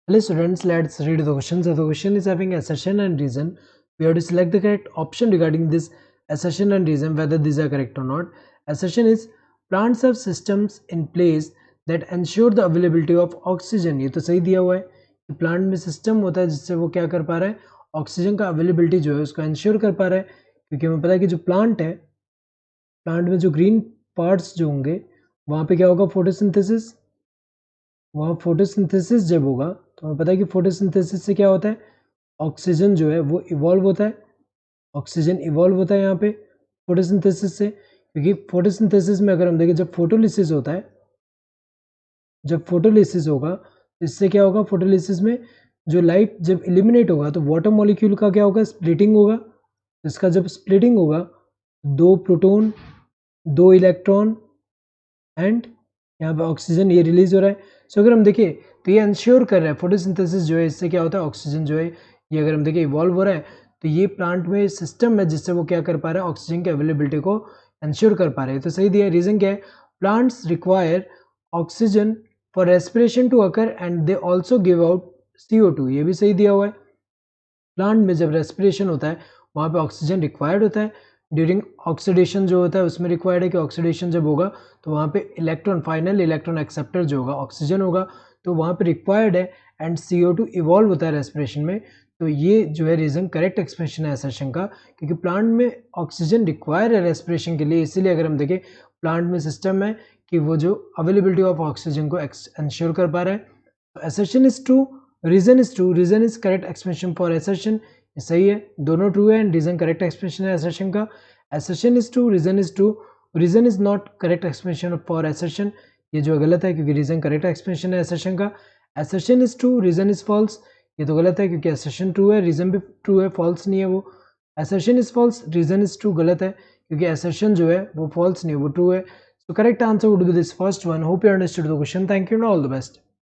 Hello students, let's read the question. So the question is having assertion and reason. We have to select the correct option regarding this assertion and reason, whether these are correct or not. Assertion is plants have systems in place that ensure the availability of oxygen. ये तो सही दिया हुआ है कि plant में system होता है जिससे वो क्या कर पा रहा है, ऑक्सीजन का अवेलेबिलिटी जो है उसको इंश्योर कर पा रहा है. क्योंकि हमें पता है कि जो प्लांट है, प्लांट में जो ग्रीन पार्ट्स जो होंगे वहाँ पे क्या होगा, फोटोसिंथेसिस. वहाँ फोटोसिंथेसिस जब होगा तो हमें पता है कि फोटोसिंथेसिस से क्या होता है, ऑक्सीजन जो है वो इवॉल्व होता है. ऑक्सीजन इवॉल्व होता है यहाँ पे फोटोसिंथेसिस से. क्योंकि फोटोसिंथेसिस में अगर हम देखें, जब फोटोलिसिस होता है, जब फोटोलिसिस होगा तो इससे क्या होगा, फोटोलिसिस में जो लाइट जब इलिमिनेट होगा तो वाटर मॉलिक्यूल का क्या होगा, स्प्लिटिंग होगा. इसका जब स्प्लिटिंग होगा, 2 प्रोटॉन 2 इलेक्ट्रॉन एंड यहाँ पे ऑक्सीजन ये रिलीज हो रहा है. सो अगर हम देखें तो ये इंश्योर कर रहा है फोटोसिंथेसिस जो है, इससे क्या होता है, ऑक्सीजन जो है ये अगर हम देखें इवॉल्व हो रहा है, तो ये प्लांट में सिस्टम है जिससे वो क्या कर पा रहा है, ऑक्सीजन की अवेलेबिलिटी को इंश्योर कर पा रहे हैं. तो सही दिया. रीजन क्या है, plants require oxygen for respiration to occur and they also give out CO2. ये भी सही दिया हुआ है. प्लांट में जब रेस्पिरेशन होता है वहाँ पे ऑक्सीजन रिक्वायर्ड होता है. ड्यूरिंग ऑक्सीडेशन जो होता है उसमें रिक्वायर्ड है कि ऑक्सीडेशन जब होगा तो वहाँ पे इलेक्ट्रॉन, फाइनल इलेक्ट्रॉन एक्सेप्टर जो होगा ऑक्सीजन होगा, तो वहाँ पे रिक्वायर्ड है एंड CO2 इवॉल्व होता है रेस्पिरेशन में. तो ये जो है रीज़न करेक्ट एक्सप्रेशन है असर्शन का, क्योंकि प्लांट में ऑक्सीजन रिक्वायर है रेस्पिरेशन के लिए. इसीलिए अगर हम देखें प्लांट में सिस्टम है कि वो जो अवेलेबिलिटी ऑफ ऑक्सीजन को इंश्योर कर पा रहा है. Assertion is true, reason is true, reason is correct expression for assertion. सही है, दोनों ट्रू है एंड रीजन करेक्ट एक्सप्रेशन है असर्शन का. Assertion is true, reason is true, reason is not correct expression for assertion. ये जो गलत है क्योंकि रीजन करेक्ट एक्सप्रेशन है असर्शन का. Assertion is true, reason is false. ये तो गलत है क्योंकि असर्शन ट्रू है, रीजन भी ट्रू है, फॉल्स नहीं है वो. Assertion is false, reason is true, गलत है क्योंकि असर्शन जो है वो फॉल्स नहीं है, वो ट्रू है. So correct answer would be this first one. Hope you understood the question. Thank you and all the best.